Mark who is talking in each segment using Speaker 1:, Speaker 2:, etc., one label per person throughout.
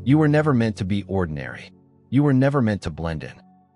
Speaker 1: You were never meant to be ordinary. You were never meant to blend in,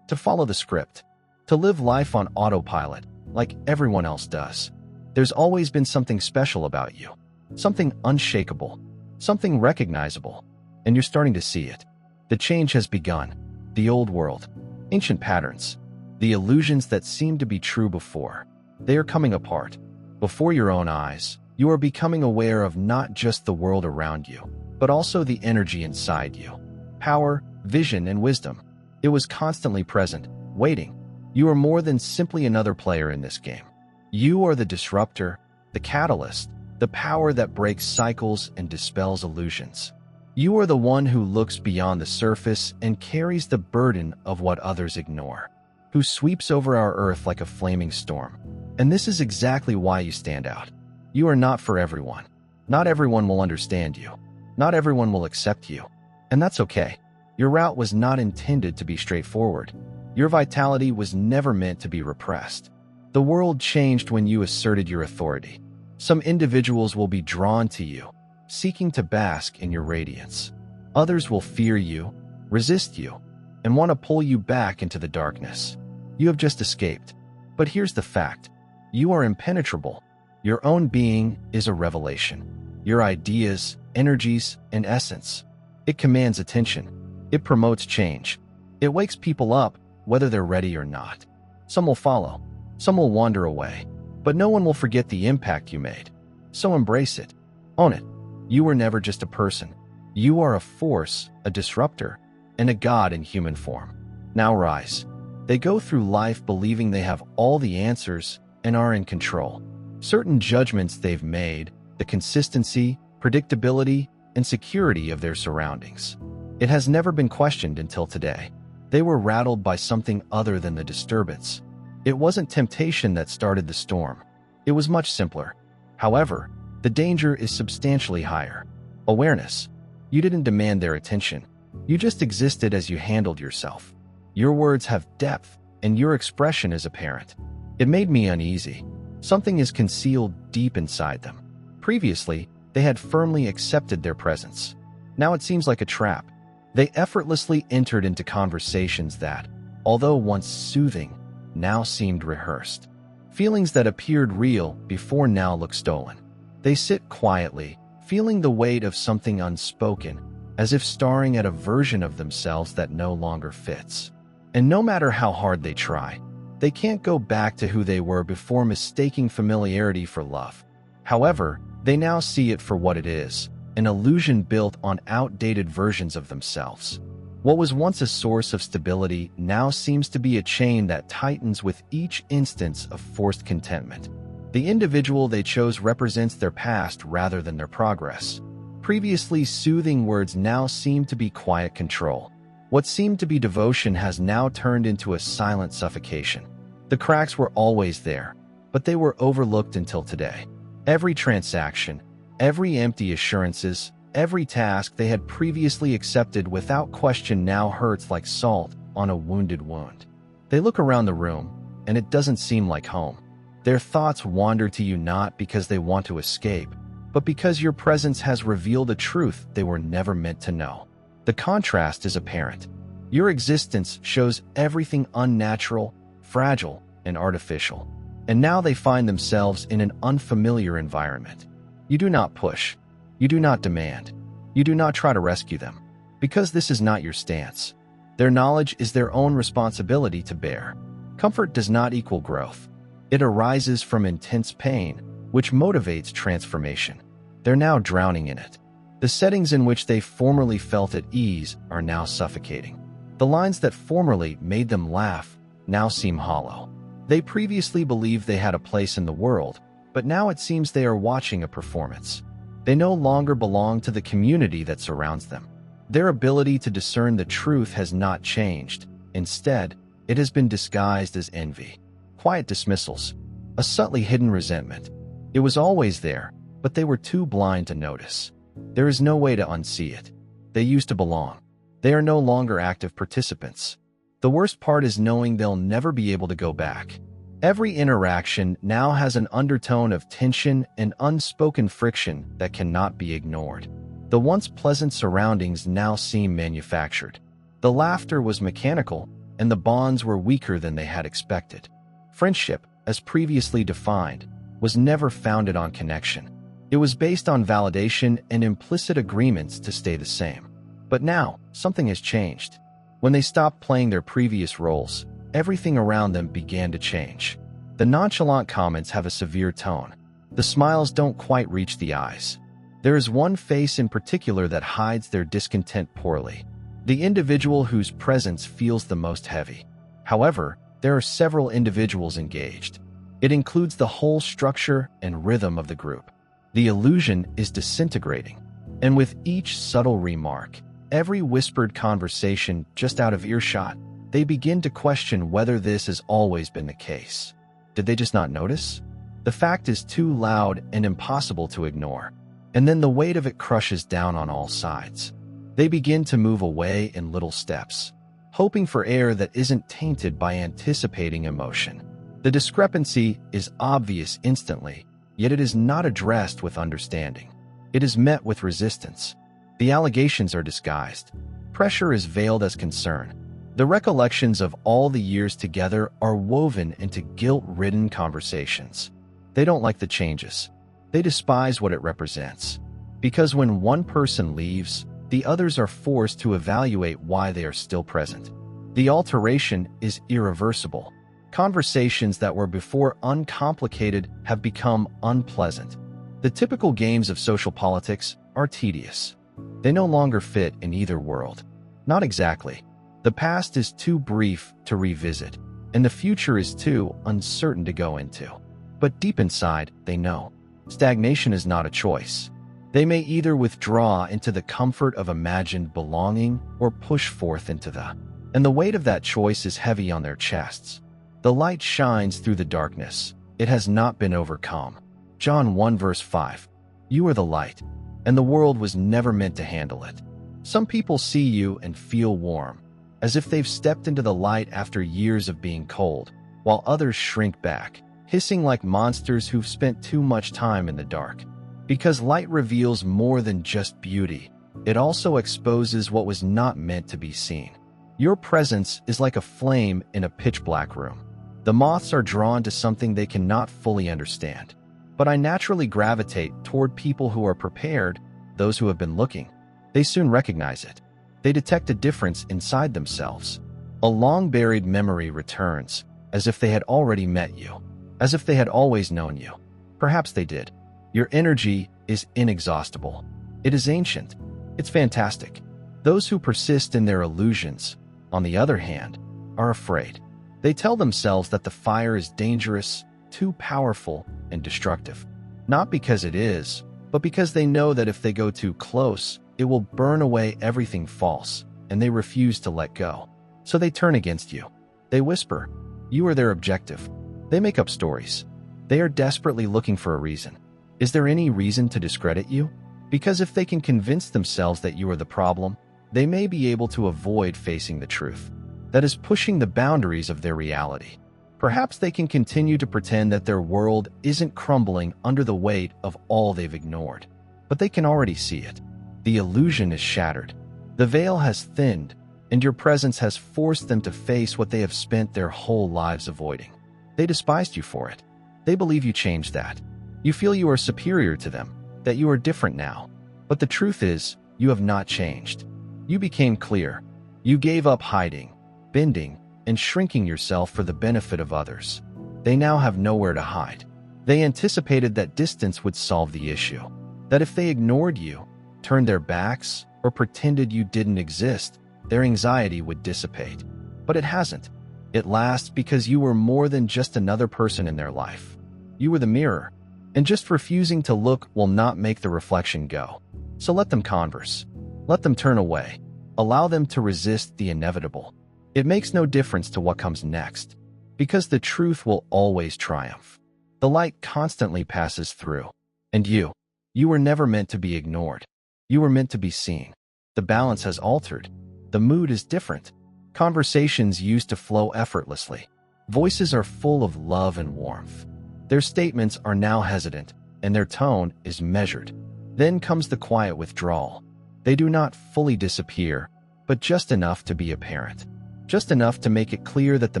Speaker 1: to follow the script, to live life on autopilot like everyone else does. There's always been something special about you, something unshakable, something recognizable, and you're starting to see it. The change has begun. The old world, ancient patterns, the illusions that seemed to be true before, they are coming apart. Before your own eyes, you are becoming aware of not just the world around you, but also the energy inside you. Power, vision, and wisdom. It was constantly present, waiting. You are more than simply another player in this game. You are the disruptor, the catalyst, the power that breaks cycles and dispels illusions. You are the one who looks beyond the surface and carries the burden of what others ignore, who sweeps over our earth like a flaming storm. And this is exactly why you stand out. You are not for everyone. Not everyone will understand you. Not everyone will accept you. And that's okay. Your route was not intended to be straightforward. Your vitality was never meant to be repressed. The world changed when you asserted your authority. Some individuals will be drawn to you, seeking to bask in your radiance. Others will fear you, resist you, and want to pull you back into the darkness. You have just escaped. But here's the fact. You are impenetrable. Your own being is a revelation. Your ideas, energies, and essence. It commands attention. It promotes change. It wakes people up, whether they're ready or not. Some will follow. Some will wander away. But no one will forget the impact you made. So embrace it. Own it. You were never just a person. You are a force, a disruptor, and a god in human form. Now rise. They go through life believing they have all the answers and are in control. Certain judgments they've made, the consistency, predictability, and security of their surroundings. It has never been questioned until today. They were rattled by something other than the disturbance. It wasn't temptation that started the storm. It was much simpler. However, the danger is substantially higher. Awareness. You didn't demand their attention. You just existed as you handled yourself. Your words have depth, and your expression is apparent. It made me uneasy. Something is concealed deep inside them. Previously, they had firmly accepted their presence. Now it seems like a trap. They effortlessly entered into conversations that, although once soothing, now seemed rehearsed. Feelings that appeared real before now look stolen. They sit quietly, feeling the weight of something unspoken, as if staring at a version of themselves that no longer fits. And no matter how hard they try, they can't go back to who they were before, mistaking familiarity for love. However, they now see it for what it is, an illusion built on outdated versions of themselves. What was once a source of stability now seems to be a chain that tightens with each instance of forced contentment. The individual they chose represents their past rather than their progress. Previously soothing words now seem to be quiet control. What seemed to be devotion has now turned into a silent suffocation. The cracks were always there, but they were overlooked until today. Every transaction, every empty assurances, every task they had previously accepted without question now hurts like salt on a wounded wound. They look around the room, and it doesn't seem like home. Their thoughts wander to you not because they want to escape, but because your presence has revealed a truth they were never meant to know. The contrast is apparent. Your existence shows everything unnatural, fragile, and artificial. And now they find themselves in an unfamiliar environment. You do not push. You do not demand. You do not try to rescue them, because this is not your stance. Their knowledge is their own responsibility to bear. Comfort does not equal growth. It arises from intense pain, which motivates transformation. They're now drowning in it. The settings in which they formerly felt at ease are now suffocating. The lines that formerly made them laugh now seem hollow. They previously believed they had a place in the world, but now it seems they are watching a performance. They no longer belong to the community that surrounds them. Their ability to discern the truth has not changed. Instead, it has been disguised as envy, quiet dismissals, a subtly hidden resentment. It was always there, but they were too blind to notice. There is no way to unsee it. They used to belong. They are no longer active participants. The worst part is knowing they'll never be able to go back. Every interaction now has an undertone of tension and unspoken friction that cannot be ignored. The once pleasant surroundings now seem manufactured. The laughter was mechanical, and the bonds were weaker than they had expected. Friendship, as previously defined, was never founded on connection. It was based on validation and implicit agreements to stay the same. But now, something has changed. When they stopped playing their previous roles, everything around them began to change. The nonchalant comments have a severe tone. The smiles don't quite reach the eyes. There is one face in particular that hides their discontent poorly. The individual whose presence feels the most heavy. However, there are several individuals engaged. It includes the whole structure and rhythm of the group. The illusion is disintegrating, and with each subtle remark, every whispered conversation just out of earshot, they begin to question whether this has always been the case. Did they just not notice? The fact is too loud and impossible to ignore, and then the weight of it crushes down on all sides. They begin to move away in little steps, hoping for air that isn't tainted by anticipating emotion. The discrepancy is obvious instantly, yet it is not addressed with understanding. It is met with resistance. The allegations are disguised. Pressure is veiled as concern. The recollections of all the years together are woven into guilt-ridden conversations. They don't like the changes. They despise what it represents. Because when one person leaves, the others are forced to evaluate why they are still present. The alteration is irreversible. Conversations that were before uncomplicated have become unpleasant. The typical games of social politics are tedious. They no longer fit in either world. Not exactly. The past is too brief to revisit, and the future is too uncertain to go into. But deep inside, they know. Stagnation is not a choice. They may either withdraw into the comfort of imagined belonging or push forth into the. And the weight of that choice is heavy on their chests. The light shines through the darkness. It has not been overcome. John 1 verse 5. You are the light, and the world was never meant to handle it. Some people see you and feel warm, as if they've stepped into the light after years of being cold, while others shrink back, hissing like monsters who've spent too much time in the dark. Because light reveals more than just beauty, it also exposes what was not meant to be seen. Your presence is like a flame in a pitch-black room. The moths are drawn to something they cannot fully understand. But I naturally gravitate toward people who are prepared, those who have been looking. They soon recognize it. They detect a difference inside themselves. A long-buried memory returns, as if they had already met you, as if they had always known you. Perhaps they did. Your energy is inexhaustible. It is ancient. It's fantastic. Those who persist in their illusions, on the other hand, are afraid. They tell themselves that the fire is dangerous, too powerful, and destructive. Not because it is, but because they know that if they go too close, it will burn away everything false, and they refuse to let go. So they turn against you. They whisper. You are their objective. They make up stories. They are desperately looking for a reason. Is there any reason to discredit you? Because if they can convince themselves that you are the problem, they may be able to avoid facing the truth. That is pushing the boundaries of their reality. Perhaps they can continue to pretend that their world isn't crumbling under the weight of all they've ignored. But they can already see it. The illusion is shattered. The veil has thinned, and your presence has forced them to face what they have spent their whole lives avoiding. They despised you for it. They believe you changed that. You feel you are superior to them, that you are different now. But the truth is, you have not changed. You became clear. You gave up hiding, bending, and shrinking yourself for the benefit of others. They now have nowhere to hide. They anticipated that distance would solve the issue. That if they ignored you, turned their backs, or pretended you didn't exist, their anxiety would dissipate. But it hasn't. It lasts because you were more than just another person in their life. You were the mirror, and just refusing to look will not make the reflection go. So let them converse. Let them turn away. Allow them to resist the inevitable. It makes no difference to what comes next, because the truth will always triumph. The light constantly passes through. And you were never meant to be ignored. You were meant to be seen. The balance has altered. The mood is different. Conversations used to flow effortlessly. Voices are full of love and warmth. Their statements are now hesitant, and their tone is measured. Then comes the quiet withdrawal. They do not fully disappear, but just enough to be apparent. Just enough to make it clear that the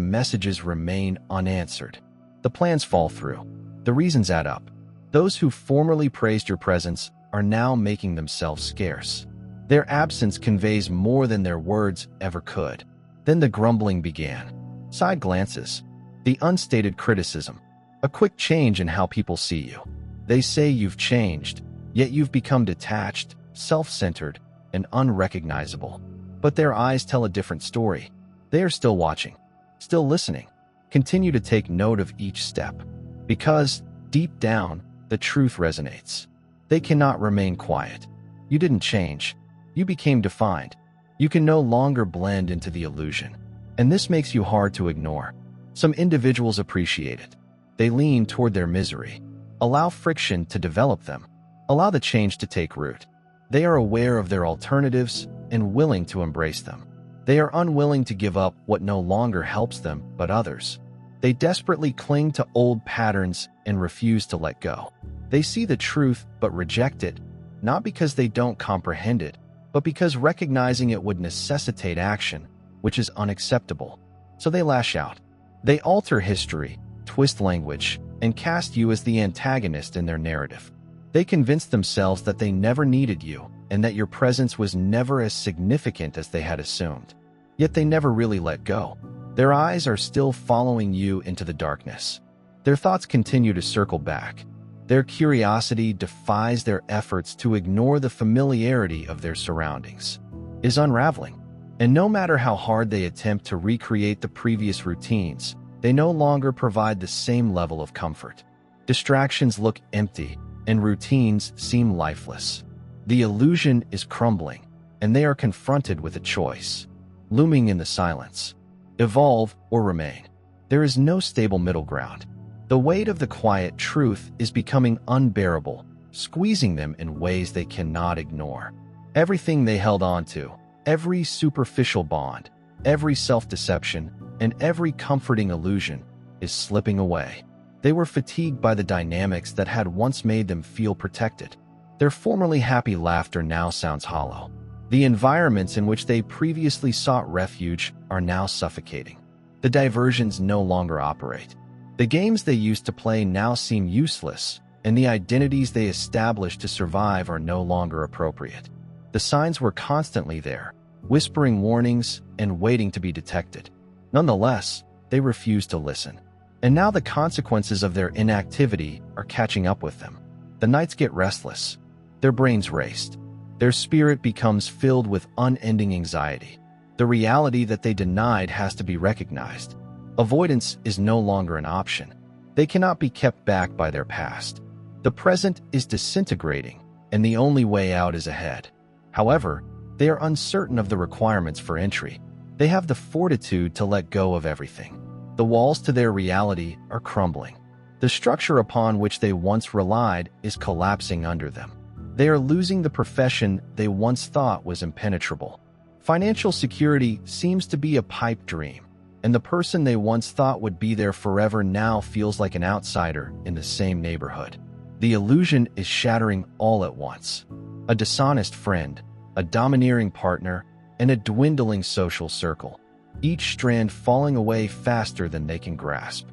Speaker 1: messages remain unanswered. The plans fall through. The reasons add up. Those who formerly praised your presence are now making themselves scarce. Their absence conveys more than their words ever could. Then the grumbling began. Side glances. The unstated criticism. A quick change in how people see you. They say you've changed, yet you've become detached, self-centered, and unrecognizable. But their eyes tell a different story. They are still watching, still listening. Continue to take note of each step. Because, deep down, the truth resonates. They cannot remain quiet. You didn't change. You became defined. You can no longer blend into the illusion. And this makes you hard to ignore. Some individuals appreciate it. They lean toward their misery. Allow friction to develop them. Allow the change to take root. They are aware of their alternatives and willing to embrace them. They are unwilling to give up what no longer helps them but others. They desperately cling to old patterns and refuse to let go. They see the truth but reject it, not because they don't comprehend it, but because recognizing it would necessitate action, which is unacceptable. So they lash out. They alter history, twist language, and cast you as the antagonist in their narrative. They convince themselves that they never needed you and that your presence was never as significant as they had assumed. Yet they never really let go. Their eyes are still following you into the darkness. Their thoughts continue to circle back. Their curiosity defies their efforts to ignore the familiarity of their surroundings. Is unraveling. And no matter how hard they attempt to recreate the previous routines, they no longer provide the same level of comfort. Distractions look empty, and routines seem lifeless. The illusion is crumbling, and they are confronted with a choice. Looming in the silence. Evolve or remain. There is no stable middle ground. The weight of the quiet truth is becoming unbearable, squeezing them in ways they cannot ignore. Everything they held on to, every superficial bond, every self-deception, and every comforting illusion is slipping away. They were fatigued by the dynamics that had once made them feel protected. Their formerly happy laughter now sounds hollow. The environments in which they previously sought refuge are now suffocating. The diversions no longer operate. The games they used to play now seem useless, and the identities they established to survive are no longer appropriate. The signs were constantly there, whispering warnings and waiting to be detected. Nonetheless, they refused to listen. And now the consequences of their inactivity are catching up with them. The nights get restless. Their brains raced. Their spirit becomes filled with unending anxiety. The reality that they denied has to be recognized. Avoidance is no longer an option. They cannot be kept back by their past. The present is disintegrating, and the only way out is ahead. However, they are uncertain of the requirements for entry. They have the fortitude to let go of everything. The walls to their reality are crumbling. The structure upon which they once relied is collapsing under them. They are losing the profession they once thought was impenetrable. Financial security seems to be a pipe dream, and the person they once thought would be there forever now feels like an outsider in the same neighborhood. The illusion is shattering all at once. A dishonest friend, a domineering partner, and a dwindling social circle, each strand falling away faster than they can grasp.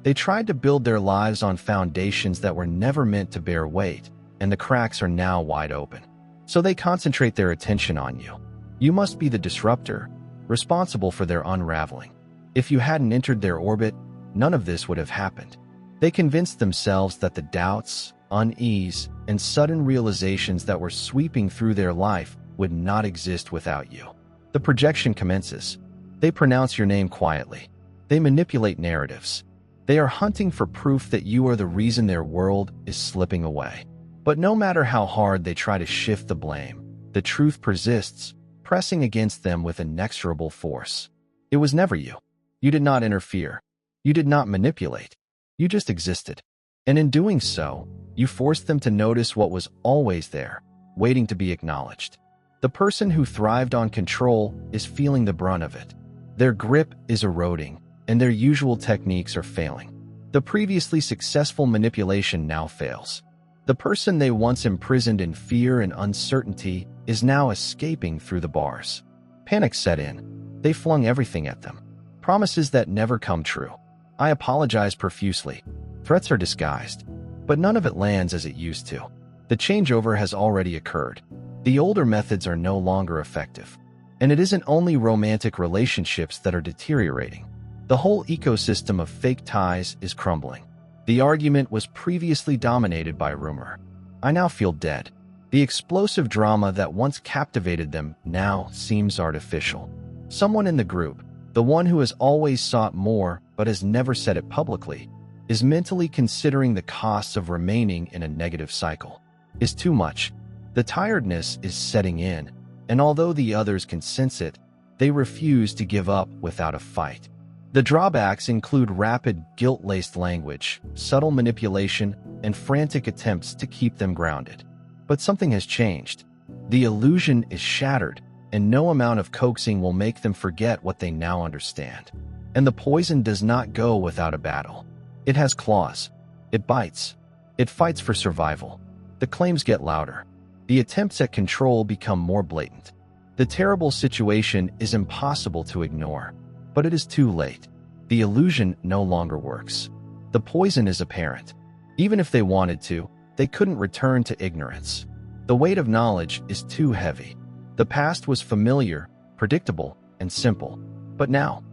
Speaker 1: They tried to build their lives on foundations that were never meant to bear weight, and the cracks are now wide open. So they concentrate their attention on you. You must be the disruptor, responsible for their unraveling. If you hadn't entered their orbit, none of this would have happened. They convinced themselves that the doubts, unease, and sudden realizations that were sweeping through their life would not exist without you. The projection commences. They pronounce your name quietly. They manipulate narratives. They are hunting for proof that you are the reason their world is slipping away. But no matter how hard they try to shift the blame, the truth persists, pressing against them with inexorable force. It was never you. You did not interfere. You did not manipulate. You just existed. And in doing so, you forced them to notice what was always there, waiting to be acknowledged. The person who thrived on control is feeling the brunt of it. Their grip is eroding, and their usual techniques are failing. The previously successful manipulation now fails. The person they once imprisoned in fear and uncertainty is now escaping through the bars. Panic set in. They flung everything at them. Promises that never come true. I apologize profusely. Threats are disguised. But none of it lands as it used to. The changeover has already occurred. The older methods are no longer effective. And it isn't only romantic relationships that are deteriorating. The whole ecosystem of fake ties is crumbling. The argument was previously dominated by rumor. I now feel dead. The explosive drama that once captivated them now seems artificial. Someone in the group, the one who has always sought more but has never said it publicly, is mentally considering the costs of remaining in a negative cycle. Is too much. The tiredness is setting in, and although the others can sense it, they refuse to give up without a fight. The drawbacks include rapid, guilt-laced language, subtle manipulation, and frantic attempts to keep them grounded. But something has changed. The illusion is shattered, and no amount of coaxing will make them forget what they now understand. And the poison does not go without a battle. It has claws. It bites. It fights for survival. The claims get louder. The attempts at control become more blatant. The terrible situation is impossible to ignore. But it is too late. The illusion no longer works. The poison is apparent. Even if they wanted to, they couldn't return to ignorance. The weight of knowledge is too heavy. The past was familiar, predictable, and simple. But now,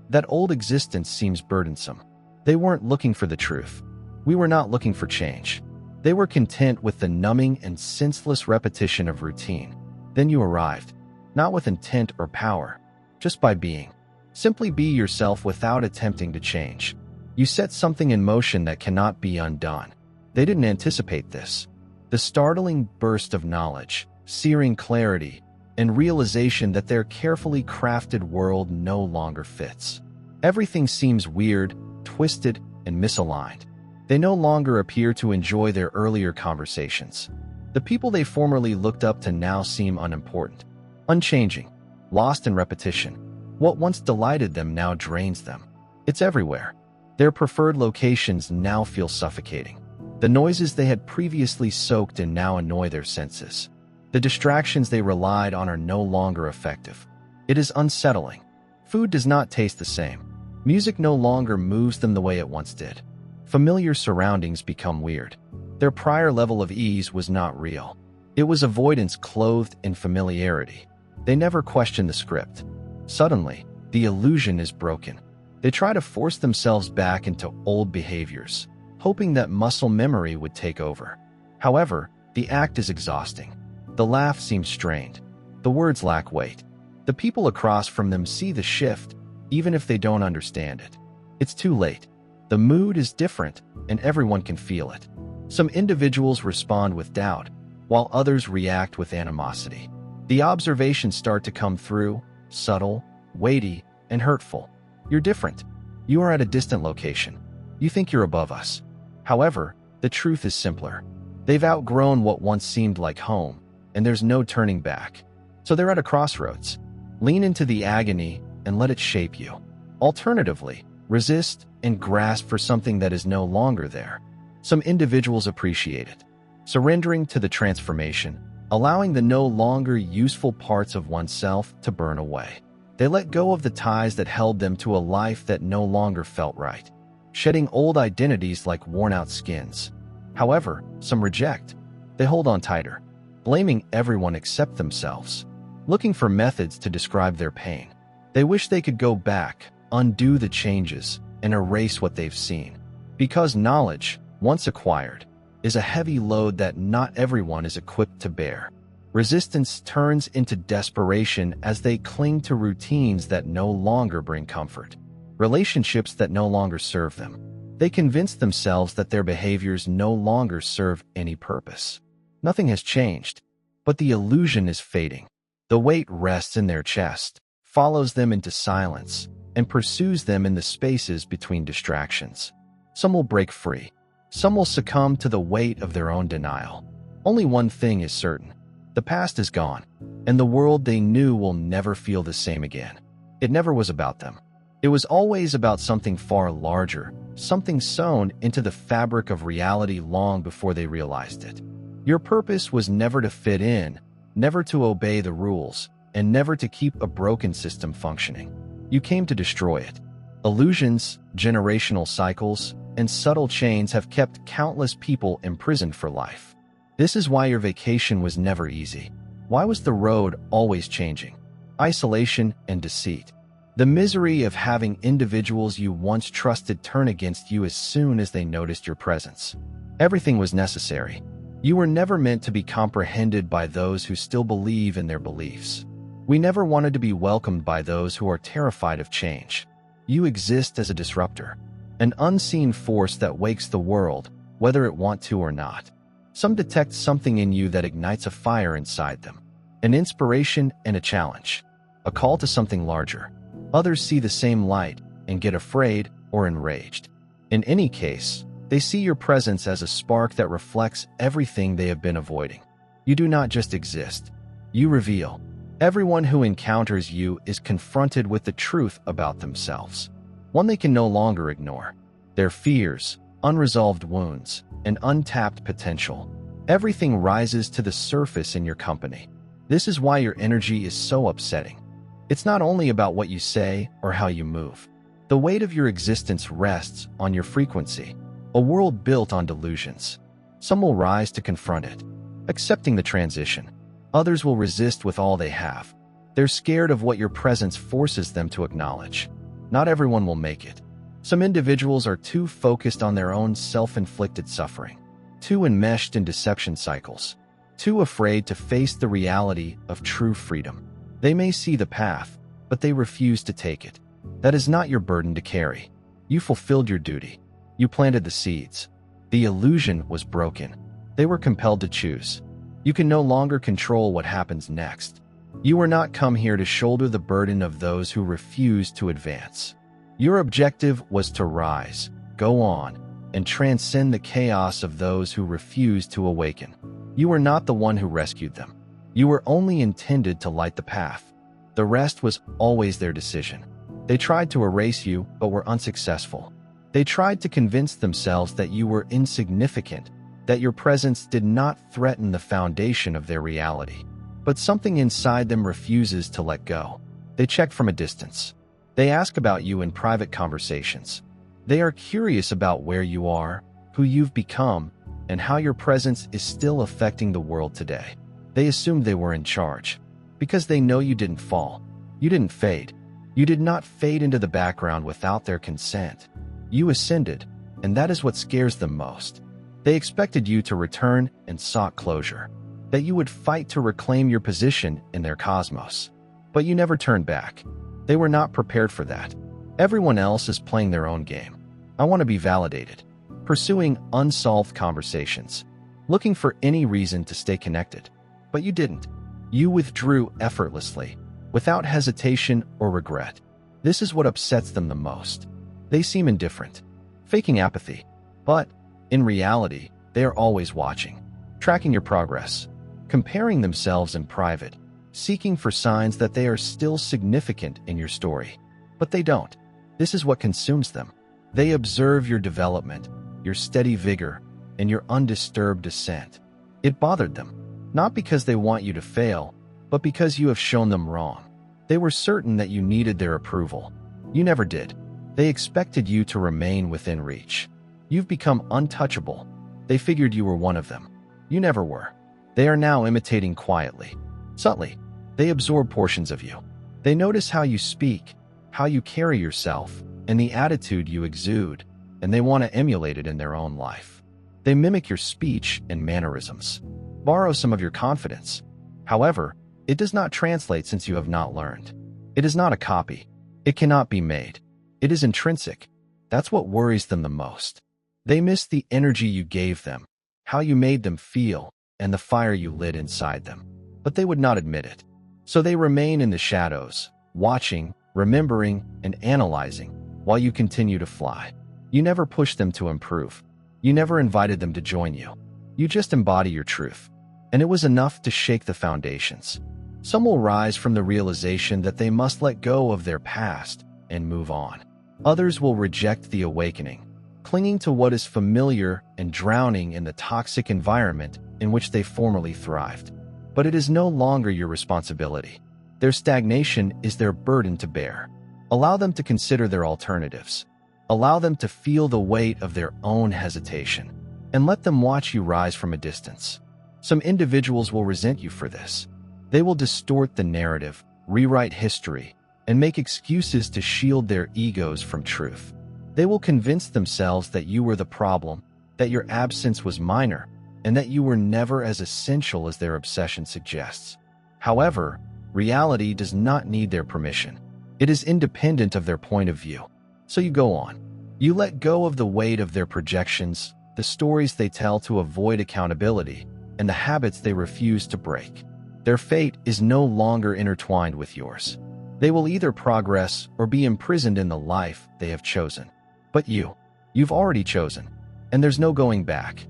Speaker 1: that old existence seems burdensome. They weren't looking for the truth. We were not looking for change. They were content with the numbing and senseless repetition of routine. Then you arrived, not with intent or power, just by being. Simply be yourself without attempting to change. You set something in motion that cannot be undone. They didn't anticipate this. The startling burst of knowledge, searing clarity, and realization that their carefully crafted world no longer fits. Everything seems weird, twisted, and misaligned. They no longer appear to enjoy their earlier conversations. The people they formerly looked up to now seem unimportant, unchanging, lost in repetition. What once delighted them now drains them. It's everywhere. Their preferred locations now feel suffocating. The noises they had previously soaked in now annoy their senses. The distractions they relied on are no longer effective. It is unsettling. Food does not taste the same. Music no longer moves them the way it once did. Familiar surroundings become weird. Their prior level of ease was not real. It was avoidance clothed in familiarity. They never questioned the script. Suddenly, the illusion is broken. They try to force themselves back into old behaviors, hoping that muscle memory would take over. However, the act is exhausting. The laugh seems strained. The words lack weight. The people across from them see the shift, even if they don't understand it. It's too late. The mood is different, and everyone can feel it. Some individuals respond with doubt, while others react with animosity. The observations start to come through, subtle, weighty, and hurtful. You're different. You are at a distant location. You think you're above us. However, the truth is simpler. They've outgrown what once seemed like home, and there's no turning back. So they're at a crossroads. Lean into the agony and let it shape you. Alternatively, resist and grasp for something that is no longer there. Some individuals appreciate it, surrendering to the transformation, allowing the no longer useful parts of oneself to burn away. They let go of the ties that held them to a life that no longer felt right, shedding old identities like worn-out skins. However, some reject. They hold on tighter, blaming everyone except themselves, looking for methods to describe their pain. They wish they could go back, undo the changes, and erase what they've seen. Because knowledge, once acquired, is a heavy load that not everyone is equipped to bear. Resistance turns into desperation as they cling to routines that no longer bring comfort, relationships that no longer serve them. They convince themselves that their behaviors no longer serve any purpose. Nothing has changed, but the illusion is fading. The weight rests in their chest, follows them into silence, and pursues them in the spaces between distractions. Some will break free. Some will succumb to the weight of their own denial. Only one thing is certain. The past is gone, and the world they knew will never feel the same again. It never was about them. It was always about something far larger, something sewn into the fabric of reality long before they realized it. Your purpose was never to fit in, never to obey the rules, and never to keep a broken system functioning. You came to destroy it. Illusions, generational cycles, and subtle chains have kept countless people imprisoned for life. This is why your vacation was never easy. Why was the road always changing? Isolation and deceit. The misery of having individuals you once trusted turn against you as soon as they noticed your presence. Everything was necessary. You were never meant to be comprehended by those who still believe in their beliefs. We never wanted to be welcomed by those who are terrified of change. You exist as a disruptor, an unseen force that wakes the world, whether it wants to or not. Some detect something in you that ignites a fire inside them, an inspiration and a challenge, a call to something larger. Others see the same light and get afraid or enraged. In any case, they see your presence as a spark that reflects everything they have been avoiding. You do not just exist. You reveal. Everyone who encounters you is confronted with the truth about themselves, one they can no longer ignore. Their fears, unresolved wounds, and untapped potential. Everything rises to the surface in your company. This is why your energy is so upsetting. It's not only about what you say or how you move. The weight of your existence rests on your frequency, a world built on delusions. Some will rise to confront it, accepting the transition. Others will resist with all they have. They're scared of what your presence forces them to acknowledge. Not everyone will make it. Some individuals are too focused on their own self-inflicted suffering, too enmeshed in deception cycles, too afraid to face the reality of true freedom. They may see the path, but they refuse to take it. That is not your burden to carry. You fulfilled your duty. You planted the seeds. The illusion was broken. They were compelled to choose. You can no longer control what happens next. You were not come here to shoulder the burden of those who refuse to advance. Your objective was to rise, go on, and transcend the chaos of those who refuse to awaken. You were not the one who rescued them. You were only intended to light the path. The rest was always their decision. They tried to erase you, but were unsuccessful. They tried to convince themselves that you were insignificant, that your presence did not threaten the foundation of their reality. But something inside them refuses to let go. They check from a distance. They ask about you in private conversations. They are curious about where you are, who you've become, and how your presence is still affecting the world today. They assumed they were in charge, because they know you didn't fall. You didn't fade. You did not fade into the background without their consent. You ascended, and that is what scares them most. They expected you to return and sought closure, that you would fight to reclaim your position in their cosmos. But you never turned back. They were not prepared for that. Everyone else is playing their own game. I want to be validated, pursuing unsolved conversations, looking for any reason to stay connected. But you didn't. You withdrew effortlessly, without hesitation or regret. This is what upsets them the most. They seem indifferent, faking apathy. But, in reality, they are always watching, tracking your progress, comparing themselves in private, seeking for signs that they are still significant in your story. But they don't. This is what consumes them. They observe your development, your steady vigor, and your undisturbed ascent. It bothered them, not because they want you to fail, but because you have shown them wrong. They were certain that you needed their approval. You never did. They expected you to remain within reach. You've become untouchable. They figured you were one of them. You never were. They are now imitating quietly, subtly. They absorb portions of you. They notice how you speak, how you carry yourself, and the attitude you exude, and they want to emulate it in their own life. They mimic your speech and mannerisms, borrow some of your confidence. However, it does not translate since you have not learned. It is not a copy. It cannot be made. It is intrinsic. That's what worries them the most. They miss the energy you gave them, how you made them feel, and the fire you lit inside them. But they would not admit it. So they remain in the shadows, watching, remembering, and analyzing, while you continue to fly. You never pushed them to improve. You never invited them to join you. You just embody your truth. And it was enough to shake the foundations. Some will rise from the realization that they must let go of their past and move on. Others will reject the awakening, clinging to what is familiar and drowning in the toxic environment in which they formerly thrived. But it is no longer your responsibility. Their stagnation is their burden to bear. Allow them to consider their alternatives. Allow them to feel the weight of their own hesitation, and let them watch you rise from a distance. Some individuals will resent you for this. They will distort the narrative, rewrite history, and make excuses to shield their egos from truth. They will convince themselves that you were the problem, that your absence was minor, and that you were never as essential as their obsession suggests. However, reality does not need their permission. It is independent of their point of view. So you go on. You let go of the weight of their projections, the stories they tell to avoid accountability, and the habits they refuse to break. Their fate is no longer intertwined with yours. They will either progress or be imprisoned in the life they have chosen. But you've already chosen, and there's no going back.